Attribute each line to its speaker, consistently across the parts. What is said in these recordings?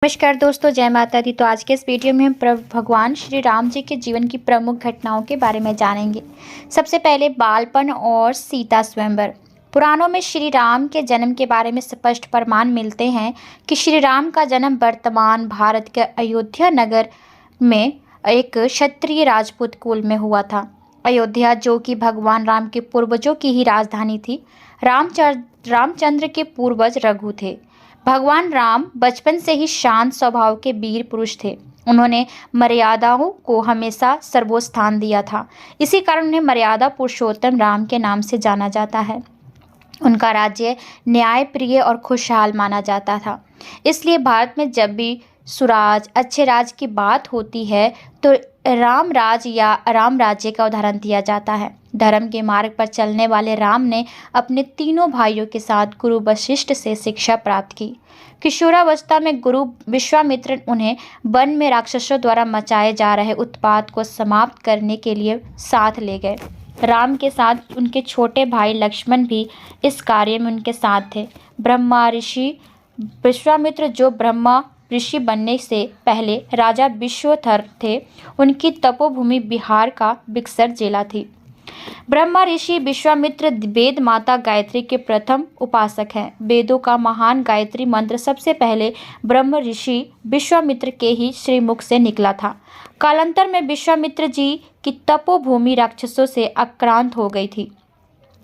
Speaker 1: नमस्कार दोस्तों, जय माता दी। तो आज के इस वीडियो में हम भगवान श्री राम जी के जीवन की प्रमुख घटनाओं के बारे में जानेंगे। सबसे पहले बालपन और सीता स्वयंवर। पुराणों में श्री राम के जन्म के बारे में स्पष्ट प्रमाण मिलते हैं कि श्री राम का जन्म वर्तमान भारत के अयोध्या नगर में एक क्षत्रिय राजपूत कुल में हुआ था। अयोध्या, जो कि भगवान राम के पूर्वजों की ही राजधानी थी। रामचंद्र के पूर्वज रघु थे। भगवान राम बचपन से ही शांत स्वभाव के वीर पुरुष थे। उन्होंने मर्यादाओं को हमेशा सर्वोस्थान दिया था। इसी कारण उन्हें मर्यादा पुरुषोत्तम राम के नाम से जाना जाता है। उनका राज्य न्यायप्रिय और खुशहाल माना जाता था। इसलिए भारत में जब भी सुराज, अच्छे राज की बात होती है तो राम राज या राम राज्य का उदाहरण दिया जाता है। धर्म के मार्ग पर चलने वाले राम ने अपने तीनों भाइयों के साथ गुरु वशिष्ठ से शिक्षा प्राप्त की। किशोरावस्था में गुरु विश्वामित्र उन्हें वन में राक्षसों द्वारा मचाए जा रहे उत्पात को समाप्त करने के लिए साथ ले गए। राम के साथ उनके छोटे भाई लक्ष्मण भी इस कार्य में उनके साथ थे। ब्रह्मा ऋषि विश्वामित्र, जो ब्रह्मा ऋषि बनने से पहले राजा विश्वथर थे, उनकी तपोभूमि बिहार का बिक्सर जिला थी। ब्रह्मा ऋषि विश्वामित्र वेद माता गायत्री के प्रथम उपासक हैं। वेदों का महान गायत्री मंत्र सबसे पहले ब्रह्म ऋषि विश्वामित्र के ही श्रीमुख से निकला था। कालांतर में विश्वामित्र जी की तपोभूमि राक्षसों से आक्रांत हो गई थी।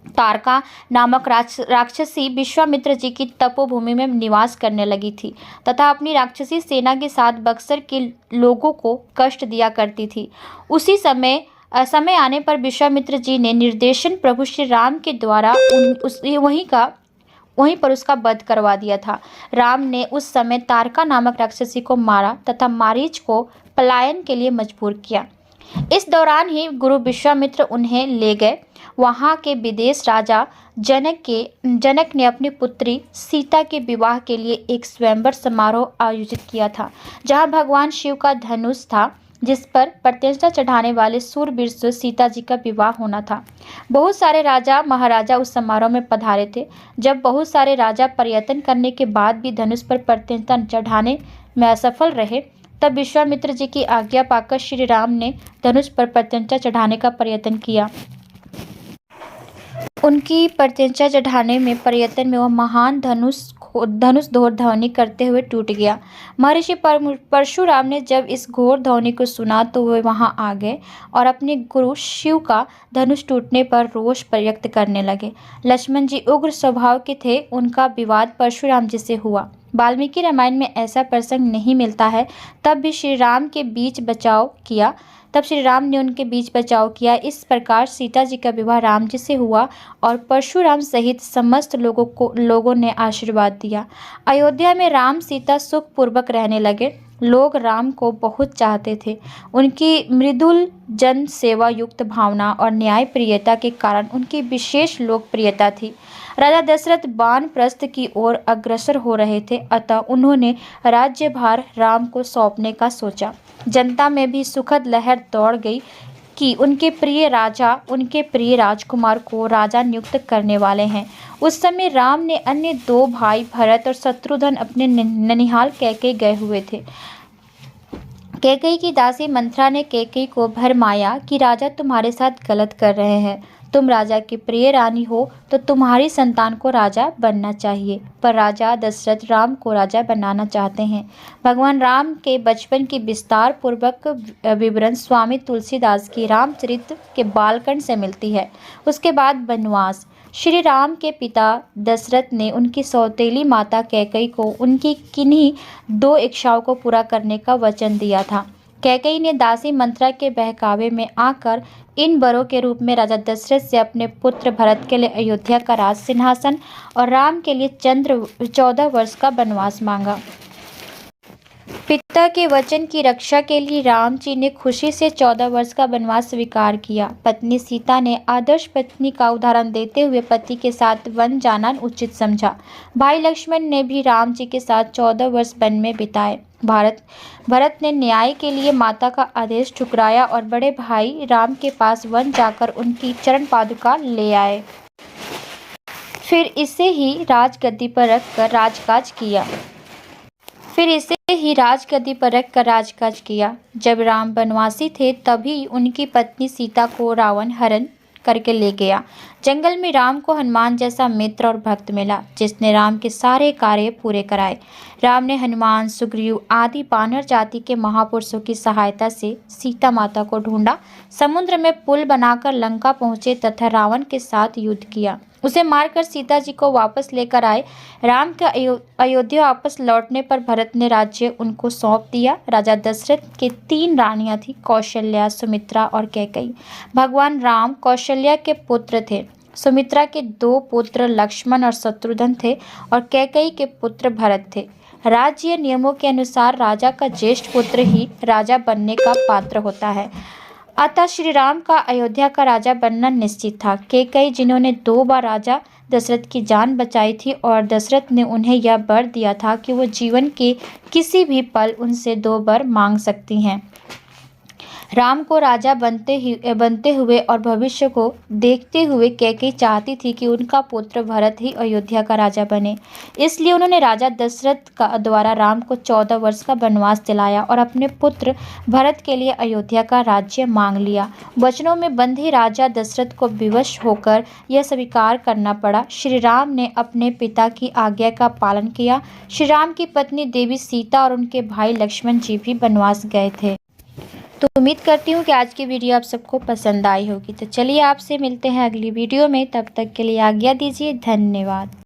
Speaker 1: तारका नामक राक्षसी विश्वामित्र जी की तपोभूमि में निवास करने लगी थी तथा अपनी राक्षसी सेना के साथ बक्सर के लोगों को कष्ट दिया करती थी। उसी समय आने पर विश्वामित्र जी ने निर्देशन प्रभु श्री राम के द्वारा वहीं पर उसका वध करवा दिया था। राम ने उस समय तारका नामक राक्षसी को मारा तथा मारीच को पलायन के लिए मजबूर किया। इस दौरान ही गुरु विश्वामित्र उन्हें ले गए। वहां के विदेश राजा जनक ने अपनी पुत्री सीता के विवाह के लिए एक स्वयंवर समारोह आयोजित किया था, जहां भगवान शिव का धनुष था, जिस पर प्रत्यंचा चढ़ाने वाले सूरवीर से सीता जी का विवाह होना था। बहुत सारे राजा महाराजा उस समारोह में पधारे थे। जब बहुत सारे राजा प्रयत्न करने के बाद भी धनुष पर प्रत्यंचा चढ़ाने में असफल रहे, तब विश्वामित्र जी की आज्ञा पाकर श्री राम ने धनुष पर प्रत्यंचा चढ़ाने का प्रयत्न किया। उनकी प्रत्यंचा चढ़ाने में प्रयत्न में वह महान धनुष घोर ध्वनि करते हुए टूट गया। महर्षि परशुराम ने जब इस घोर ध्वनि को सुना तो वे वहां आ गए और अपने गुरु शिव का धनुष टूटने पर रोष व्यक्त करने लगे। लक्ष्मण जी उग्र स्वभाव के थे। उनका विवाद परशुराम जी से हुआ। वाल्मीकि रामायण में ऐसा प्रसंग नहीं मिलता है। तब श्री राम ने उनके बीच बचाव किया। इस प्रकार सीता जी का विवाह राम जी से हुआ और परशुराम सहित समस्त लोगों ने आशीर्वाद दिया। अयोध्या में राम सीता सुख पूर्वक रहने लगे। लोग राम को बहुत चाहते थे। उनकी मृदुल जन सेवा युक्त भावना और न्याय प्रियता के कारण उनकी विशेष लोकप्रियता थी। राजा दशरथ वानप्रस्थ की ओर अग्रसर हो रहे थे, अतः उन्होंने राज्यभार राम को सौंपने का सोचा। जनता में भी सुखद लहर दौड़ गई कि उनके प्रिय राजकुमार को राजा नियुक्त करने वाले हैं। उस समय राम ने अन्य दो भाई भरत और शत्रुघ्न अपने ननिहाल कैकेयी गए हुए थे। कैकेयी की दासी मंथरा ने कैकेयी को भरमाया कि राजा तुम्हारे साथ गलत कर रहे हैं। तुम राजा की प्रिय रानी हो तो तुम्हारी संतान को राजा बनना चाहिए, पर राजा दशरथ राम को राजा बनाना चाहते हैं। भगवान राम के बचपन की विस्तार पूर्वक विवरण स्वामी तुलसीदास की रामचरित के बालकांड से मिलती है। उसके बाद वनवास। श्री राम के पिता दशरथ ने उनकी सौतेली माता कैकेयी को उनकी किन्हीं दो इच्छाओं को पूरा करने का वचन दिया था। कैकेयी ने दासी मंथरा के बहकावे में आकर इन वरों के रूप में राजा दशरथ से अपने पुत्र भरत के लिए अयोध्या का राज सिंहासन और राम के लिए 14 वर्ष का वनवास मांगा। पिता के वचन की रक्षा के लिए राम जी ने खुशी से 14 वर्ष का वनवास स्वीकार किया। पत्नी सीता ने आदर्श पत्नी का उदाहरण देते हुए पति के साथ वन जाना उचित समझा। भाई लक्ष्मण ने भी राम जी के साथ 14 वर्ष वन में बिताए। भरत ने न्याय के लिए माता का आदेश ठुकराया और बड़े भाई राम के पास वन जाकर उनकी चरण पादुका ले आए। फिर इसे ही राजगद्दी पर रखकर राजकाज किया। फिर इसे ही राजगद्दी पर रखकर राजकाज किया। जब राम वनवासी थे तभी उनकी पत्नी सीता को रावण हरण करके ले गया। जंगल में राम को हनुमान जैसा मित्र और भक्त मिला, जिसने राम के सारे कार्य पूरे कराए। राम ने हनुमान, सुग्रीव आदि वानर जाति के महापुरुषों की सहायता से सीता माता को ढूंढा, समुद्र में पुल बनाकर लंका पहुंचे तथा रावण के साथ युद्ध किया। उसे मारकर सीता जी को वापस लेकर आए। राम के अयोध्या वापस लौटने पर भरत ने राज्य उनको सौंप दिया। राजा दशरथ के 3 रानियां थीं, कौशल्या, सुमित्रा और कैकेयी। भगवान राम कौशल्या के पुत्र थे। सुमित्रा के 2 पुत्र लक्ष्मण और शत्रुघ्न थे और कैकेयी के पुत्र भरत थे। राज्य नियमों के अनुसार राजा का ज्येष्ठ पुत्र ही राजा बनने का पात्र होता है। अतः श्री राम का अयोध्या का राजा बनना निश्चित था। कैकेयी, जिन्होंने 2 बार राजा दशरथ की जान बचाई थी और दशरथ ने उन्हें यह वर दिया था कि वो जीवन के किसी भी पल उनसे 2 वर मांग सकती हैं। राम को राजा बनते हुए और भविष्य को देखते हुए कैकेयी चाहती थी कि उनका पुत्र भरत ही अयोध्या का राजा बने। इसलिए उन्होंने राजा दशरथ का द्वारा राम को 14 वर्ष का वनवास दिलाया और अपने पुत्र भरत के लिए अयोध्या का राज्य मांग लिया। वचनों में बंधे राजा दशरथ को विवश होकर यह स्वीकार करना पड़ा। श्री राम ने अपने पिता की आज्ञा का पालन किया। श्री राम की पत्नी देवी सीता और उनके भाई लक्ष्मण जी भी वनवास गए थे। तो उम्मीद करती हूँ कि आज की वीडियो आप सबको पसंद आई होगी। तो चलिए आपसे मिलते हैं अगली वीडियो में, तब तक के लिए आज्ञा दीजिए। धन्यवाद।